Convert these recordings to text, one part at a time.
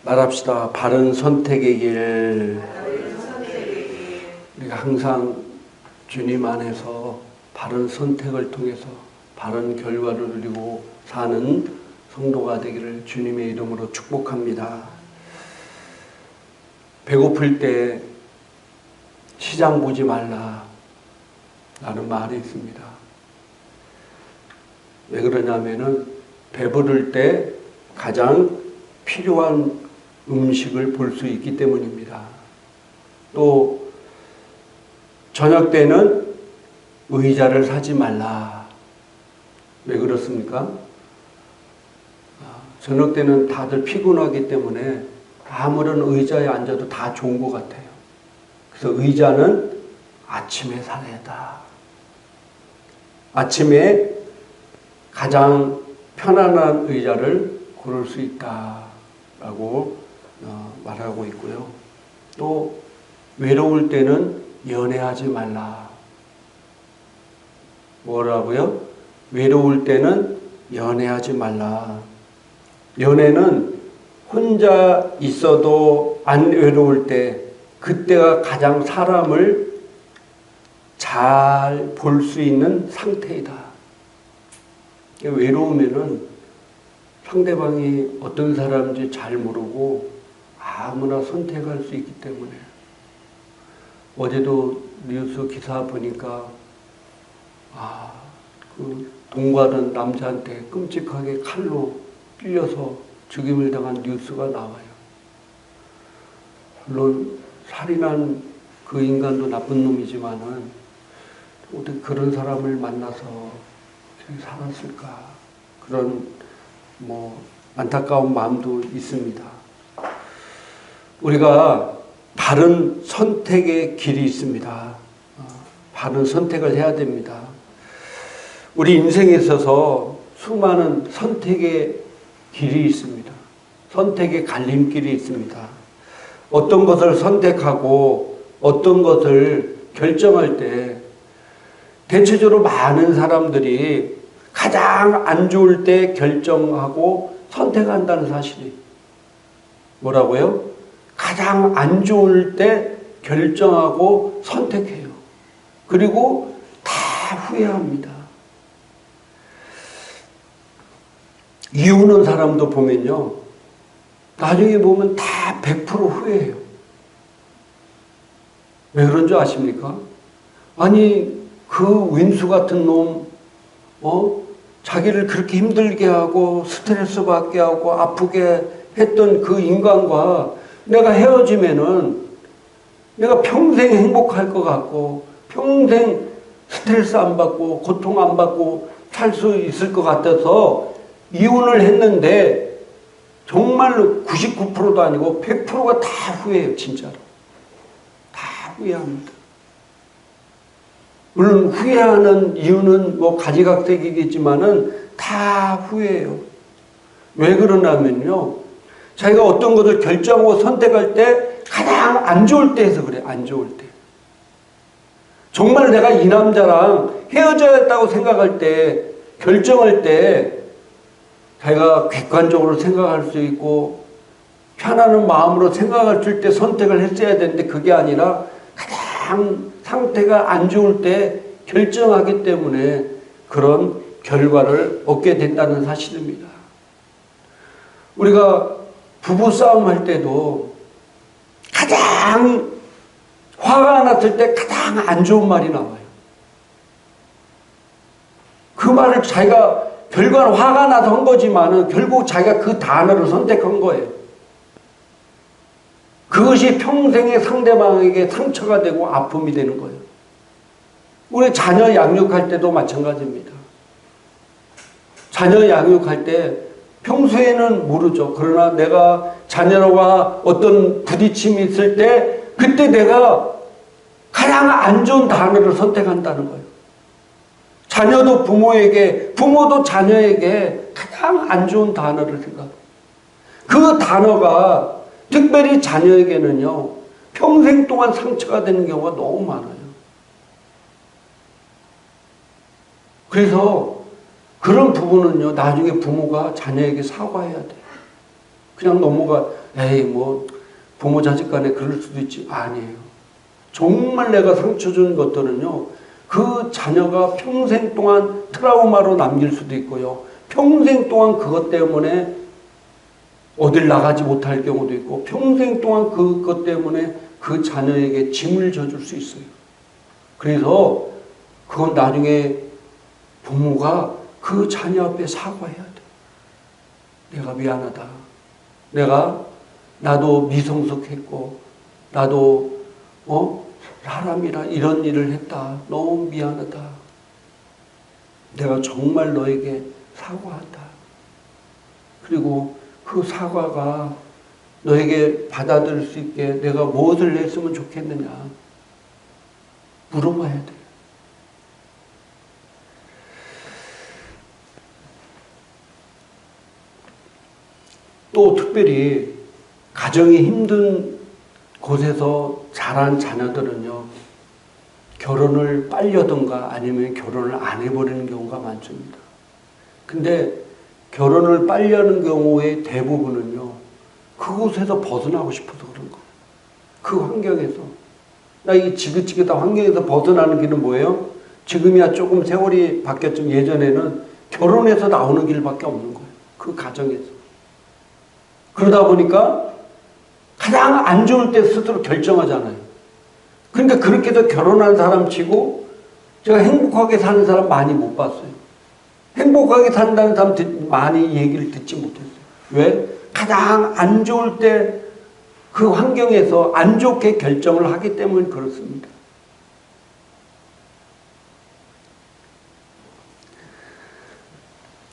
말합시다. 바른 선택의 길. 우리가 항상 주님 안에서 바른 선택을 통해서 바른 결과를 누리고 사는 성도가 되기를 주님의 이름으로 축복합니다. 배고플 때 시장 보지 말라 라는 말이 있습니다. 왜 그러냐면은 배부를 때 가장 필요한 음식을 볼 수 있기 때문입니다. 또 저녁 때는 의자를 사지 말라. 왜 그렇습니까? 저녁 때는 다들 피곤하기 때문에 아무런 의자에 앉아도 다 좋은 것 같아요. 그래서 의자는 아침에 사야 한다. 아침에 가장 편안한 의자를 고를 수 있다라고 말하고 있고요. 또 외로울 때는 연애하지 말라. 뭐라고요? 외로울 때는 연애하지 말라. 연애는 혼자 있어도 안 외로울 때 그때가 가장 사람을 잘 볼 수 있는 상태이다. 외로우면은 상대방이 어떤 사람인지 잘 모르고 아무나 선택할 수 있기 때문에. 어제도 뉴스 기사 보니까 그 동거하는 남자한테 끔찍하게 칼로 찔려서 죽임을 당한 뉴스가 나와요. 물론 살인한 그 인간도 나쁜 놈이지만은 어떻게 그런 사람을 만나서 살았을까, 그런 안타까운 마음도 있습니다. 우리가 바른 선택의 길이 있습니다. 바른 선택을 해야 됩니다. 우리 인생에 있어서 수많은 선택의 길이 있습니다. 선택의 갈림길이 있습니다. 어떤 것을 선택하고 어떤 것을 결정할 때 대체적으로 많은 사람들이 가장 안 좋을 때 결정하고 선택한다는 사실이 뭐라고요? 가장 안 좋을 때 결정하고 선택해요. 그리고 다 후회합니다. 이유는 사람도 보면요, 나중에 보면 다 100% 후회해요. 왜 그런 줄 아십니까? 아니, 그 윈수 같은 놈, 자기를 그렇게 힘들게 하고 스트레스 받게 하고 아프게 했던 그 인간과 내가 헤어지면은 내가 평생 행복할 것 같고 평생 스트레스 안 받고 고통 안 받고 살 수 있을 것 같아서 이혼을 했는데 정말로 99%도 아니고 100%가 다 후회해요. 진짜로. 다 후회합니다. 물론 후회하는 이유는 가지각색이겠지만은 다 후회해요. 왜 그러냐면요, 자기가 어떤 것을 결정하고 선택할 때 가장 안 좋을 때 해서 그래. 안 좋을 때. 정말 내가 이 남자랑 헤어져야겠다고 생각할 때, 결정할 때 자기가 객관적으로 생각할 수 있고 편안한 마음으로 생각할 때 선택을 했어야 되는데 그게 아니라 가장 상태가 안 좋을 때 결정하기 때문에 그런 결과를 얻게 된다는 사실입니다. 우리가 부부싸움 할 때도 가장 화가 났을 때 가장 안 좋은 말이 나와요. 그 말을 자기가 결과는 화가 나서 한 거지만은 결국 자기가 그 단어를 선택한 거예요. 그것이 평생의 상대방에게 상처가 되고 아픔이 되는 거예요. 우리 자녀 양육할 때도 마찬가지입니다. 자녀 양육할 때 평소에는 모르죠. 그러나 내가 자녀와 어떤 부딪힘이 있을 때 그때 내가 가장 안 좋은 단어를 선택한다는 거예요. 자녀도 부모에게, 부모도 자녀에게 가장 안 좋은 단어를 생각해요. 그 단어가 특별히 자녀에게는요, 평생 동안 상처가 되는 경우가 너무 많아요. 그래서 그런 부분은요, 나중에 부모가 자녀에게 사과해야 돼요. 그냥 에이 뭐 부모 자식 간에 그럴 수도 있지. 아니에요. 정말 내가 상처 준 것들은요, 그 자녀가 평생 동안 트라우마로 남길 수도 있고요, 평생 동안 그것 때문에 어딜 나가지 못할 경우도 있고, 평생 동안 그것 때문에 그 자녀에게 짐을 져줄 수 있어요. 그래서 그건 나중에 부모가 그 자녀 앞에 사과해야 돼. 내가 미안하다. 나도 미성숙했고, 나도 사람이라 이런 일을 했다. 너무 미안하다. 내가 정말 너에게 사과한다. 그리고 그 사과가 너에게 받아들일 수 있게 내가 무엇을 했으면 좋겠느냐 물어봐야 돼. 또 특별히 가정이 힘든 곳에서 자란 자녀들은요, 결혼을 빨리 하든가 아니면 결혼을 안 해버리는 경우가 많습니다. 근데 결혼을 빨리 하는 경우의 대부분은요, 그곳에서 벗어나고 싶어서 그런 거예요. 그 환경에서. 나 이 지긋지긋한 환경에서 벗어나는 길은 뭐예요? 지금이야 조금 세월이 바뀌었지만 예전에는 결혼해서 나오는 길밖에 없는 거예요. 그 가정에서. 그러다 보니까 가장 안 좋을 때 스스로 결정하잖아요. 그러니까 그렇게 해서 결혼한 사람 치고 제가 행복하게 사는 사람 많이 못 봤어요. 행복하게 산다는 사람 많이 얘기를 듣지 못했어요. 왜? 가장 안 좋을 때 그 환경에서 안 좋게 결정을 하기 때문에 그렇습니다.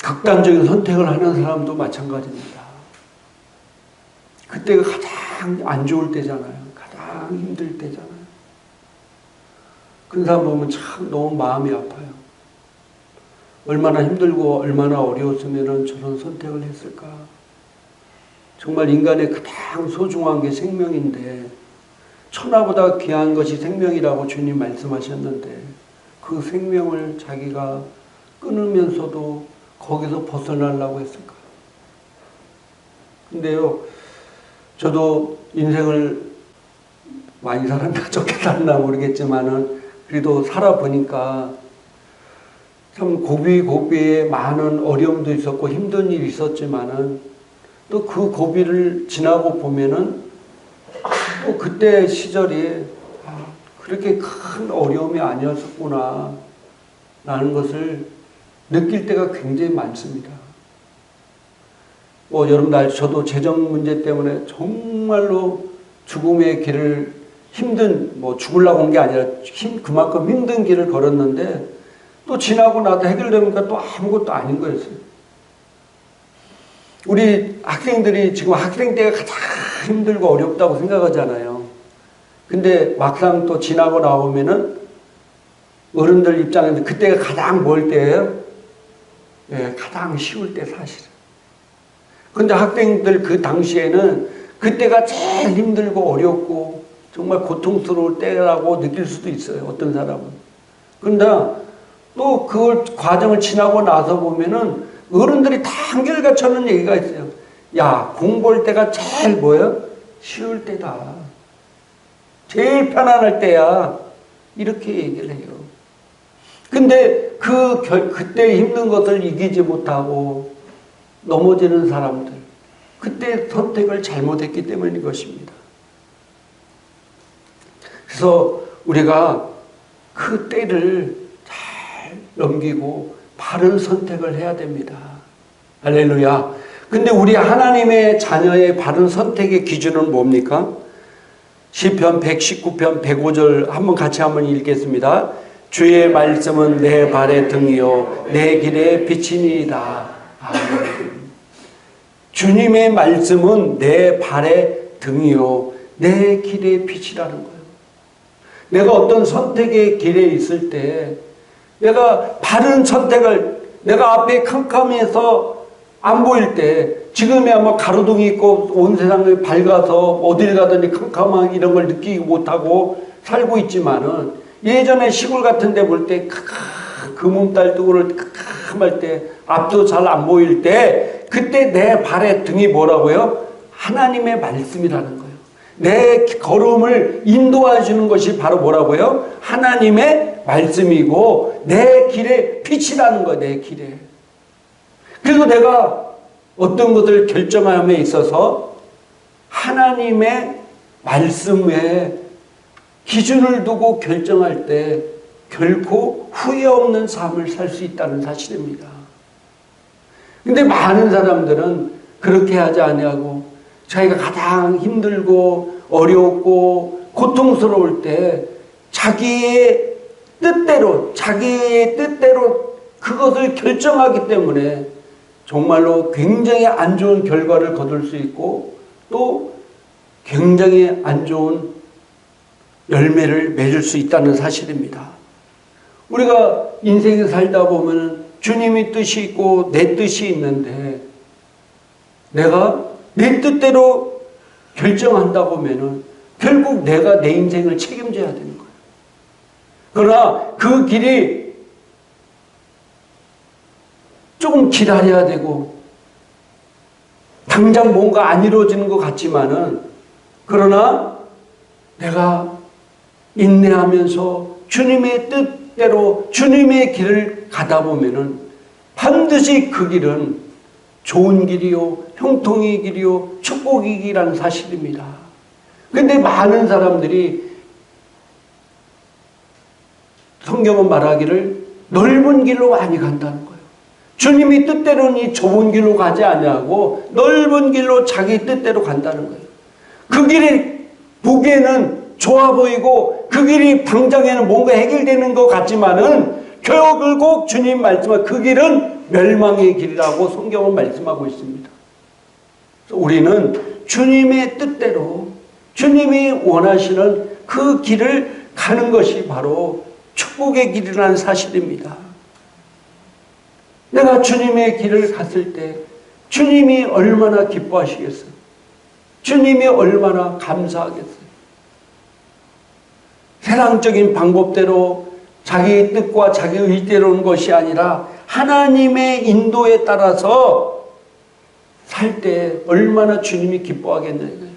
극단적인 선택을 하는 사람도 마찬가지입니다. 그때가 가장 안 좋을 때잖아요. 가장 힘들 때잖아요. 그런 사람 보면 참 너무 마음이 아파요. 얼마나 힘들고 얼마나 어려웠으면 저런 선택을 했을까. 정말 인간의 가장 소중한 게 생명인데, 천하보다 귀한 것이 생명이라고 주님 말씀하셨는데 그 생명을 자기가 끊으면서도 거기서 벗어나려고 했을까. 근데요, 저도 인생을 많이 살았나 적게 살았나 모르겠지만은 그래도 살아보니까 참 고비고비에 많은 어려움도 있었고 힘든 일이 있었지만은 또 그 고비를 지나고 보면은 또 그때 시절이 그렇게 큰 어려움이 아니었었구나 라는 것을 느낄 때가 굉장히 많습니다. 여러분들 저도 재정 문제 때문에 정말로 죽음의 길을 죽으려고 온 게 아니라 그만큼 힘든 길을 걸었는데 또 지나고 나서 해결되니까 또 아무것도 아닌 거였어요. 우리 학생들이 지금 학생 때가 가장 힘들고 어렵다고 생각하잖아요. 근데 막상 또 지나고 나오면은 어른들 입장에서 그때가 가장 뭘 때예요? 예, 가장 쉬울 때 사실은. 근데 학생들 그 당시에는 그때가 제일 힘들고 어렵고 정말 고통스러울 때라고 느낄 수도 있어요. 어떤 사람은. 그런데 또 그 과정을 지나고 나서 보면은 어른들이 다 한결같이 하는 얘기가 있어요. 야, 공부할 때가 제일 뭐예요? 쉬울 때다. 제일 편안할 때야. 이렇게 얘기를 해요. 근데 그때 힘든 것을 이기지 못하고 넘어지는 사람들, 그때 선택을 잘못했기 때문인 것입니다. 그래서 우리가 그 때를 잘 넘기고 바른 선택을 해야 됩니다. 할렐루야. 근데 우리 하나님의 자녀의 바른 선택의 기준은 뭡니까? 시편 119편 105절 한번 읽겠습니다. 주의 말씀은 내 발의 등이요 내 길의 빛이니이다. 아멘. 주님의 말씀은 내 발의 등이요 내 길의 빛이라는 거예요. 내가 어떤 선택의 길에 있을 때 내가 바른 선택을, 내가 앞에 캄캄해서 안 보일 때, 지금이야 뭐 가로등이 있고 온 세상이 밝아서 어딜 가든지 캄캄한 이런 걸 느끼지 못하고 살고 있지만은 예전에 시골 같은 데 볼 때 금음달 뜨고를 캄캄할 때 앞도 잘 안 보일 때 그때 내 발의 등이 뭐라고요? 하나님의 말씀이라는 거예요. 내 걸음을 인도해 주는 것이 바로 뭐라고요? 하나님의 말씀이고 내 길의 빛이라는 거예요. 내 길에. 그래서 내가 어떤 것을 결정함에 있어서 하나님의 말씀 외에 기준을 두고 결정할 때 결코 후회 없는 삶을 살 수 있다는 사실입니다. 근데 많은 사람들은 그렇게 하지 아니하고 자기가 가장 힘들고 어렵고 고통스러울 때 자기의 뜻대로 그것을 결정하기 때문에 정말로 굉장히 안 좋은 결과를 거둘 수 있고 또 굉장히 안 좋은 열매를 맺을 수 있다는 사실입니다. 우리가 인생에 살다 보면 주님의 뜻이 있고 내 뜻이 있는데 내가 내 뜻대로 결정한다 보면은 결국 내가 내 인생을 책임져야 되는 거예요. 그러나 그 길이 조금 기다려야 되고 당장 뭔가 안 이루어지는 것 같지만은 그러나 내가 인내하면서 주님의 뜻대로 주님의 길을 가다 보면은 반드시 그 길은 좋은 길이요, 형통의 길이요, 축복의 길이라는 사실입니다. 그런데 많은 사람들이 성경은 말하기를 넓은 길로 많이 간다는 거예요. 주님이 뜻대로는 이 좁은 길로 가지 아니하고 넓은 길로 자기 뜻대로 간다는 거예요. 그 길이 보기에는 좋아 보이고 그 길이 당장에는 뭔가 해결되는 것 같지만은 결국 주님 말씀은 그 길은 멸망의 길이라고 성경은 말씀하고 있습니다. 우리는 주님의 뜻대로 주님이 원하시는 그 길을 가는 것이 바로 축복의 길이라는 사실입니다. 내가 주님의 길을 갔을 때 주님이 얼마나 기뻐하시겠어요? 주님이 얼마나 감사하겠어요? 세상적인 방법대로 자기 뜻과 자기 의지대로 오는 것이 아니라 하나님의 인도에 따라서 살 때 얼마나 주님이 기뻐하겠느냐고요.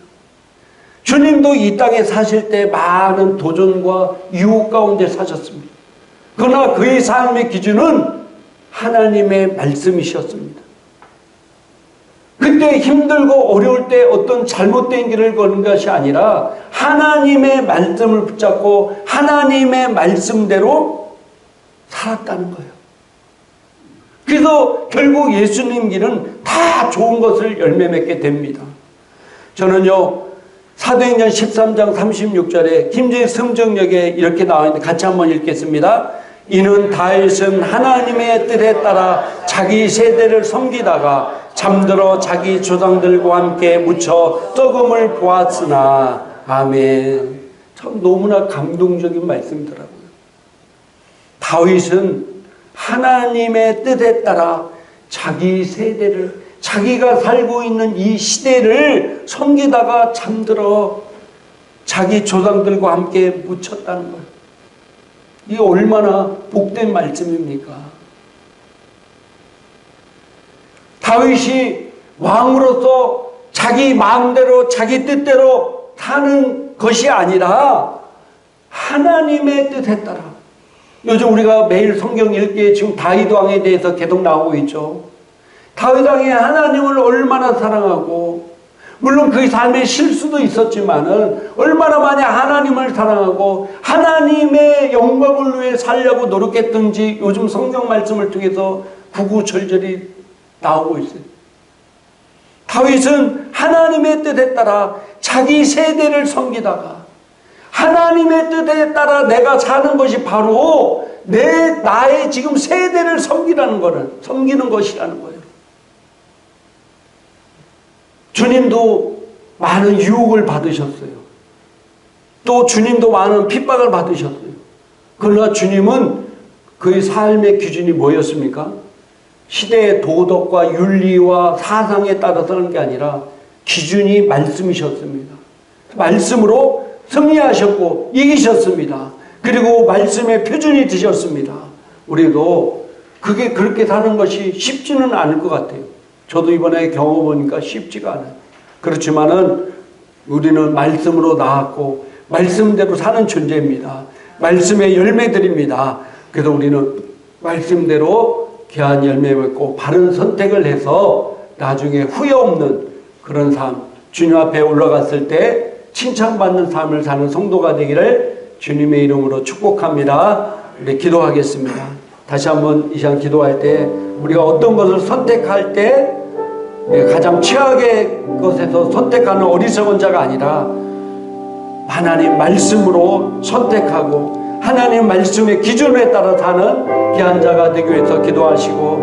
주님도 이 땅에 사실 때 많은 도전과 유혹 가운데 사셨습니다. 그러나 그의 삶의 기준은 하나님의 말씀이셨습니다. 그때 힘들고 어려울 때 어떤 잘못된 길을 거는 것이 아니라 하나님의 말씀을 붙잡고 하나님의 말씀대로 살았다는 거예요. 그래서 결국 예수님 길은 다 좋은 것을 열매 맺게 됩니다. 저는요 사도행전 13장 36절에 김제의 성경역에 이렇게 나와 있는데 같이 한번 읽겠습니다. 이는 다윗은 하나님의 뜻에 따라 자기 세대를 섬기다가 잠들어 자기 조상들과 함께 묻혀 썩음을 보았으나 아멘. 참 너무나 감동적인 말씀이더라고요. 다윗은 하나님의 뜻에 따라 자기 세대를 자기가 살고 있는 이 시대를 섬기다가 잠들어 자기 조상들과 함께 묻혔다는 거예요. 이게 얼마나 복된 말씀입니까? 다윗이 왕으로서 자기 마음대로 자기 뜻대로 사는 것이 아니라 하나님의 뜻에 따라. 요즘 우리가 매일 성경 읽기에 지금 다윗 왕에 대해서 계속 나오고 있죠. 다윗 왕이 하나님을 얼마나 사랑하고 물론 그 삶에 실수도 있었지만은 얼마나 많이 하나님을 사랑하고 하나님의 영광을 위해 살려고 노력했던지 요즘 성경 말씀을 통해서 구구절절히 나오고 있어요. 다윗은 하나님의 뜻에 따라 자기 세대를 섬기다가 하나님의 뜻에 따라 내가 사는 것이 바로 나의 지금 세대를 섬기는 것이라는 거예요. 주님도 많은 유혹을 받으셨어요. 또 주님도 많은 핍박을 받으셨어요. 그러나 주님은 그의 삶의 기준이 뭐였습니까? 시대의 도덕과 윤리와 사상에 따라서 하는 게 아니라 기준이 말씀이셨습니다. 말씀으로 승리하셨고 이기셨습니다. 그리고 말씀의 표준이 되셨습니다. 우리도 그렇게 사는 것이 쉽지는 않을 것 같아요. 저도 이번에 경험해보니까 쉽지가 않아요. 그렇지만은 우리는 말씀으로 나왔고 말씀대로 사는 존재입니다. 말씀의 열매들입니다. 그래서 우리는 말씀대로 귀한 열매 맺고 바른 선택을 해서 나중에 후회 없는 그런 삶, 주님 앞에 올라갔을 때 칭찬받는 삶을 사는 성도가 되기를 주님의 이름으로 축복합니다. 우리 기도하겠습니다. 다시 한번 이 시간 기도할 때 우리가 어떤 것을 선택할 때 가장 최악의 것에서 선택하는 어리석은 자가 아니라 하나님 말씀으로 선택하고 하나님 말씀의 기준에 따라 사는 귀한 자가 되기 위해서 기도하시고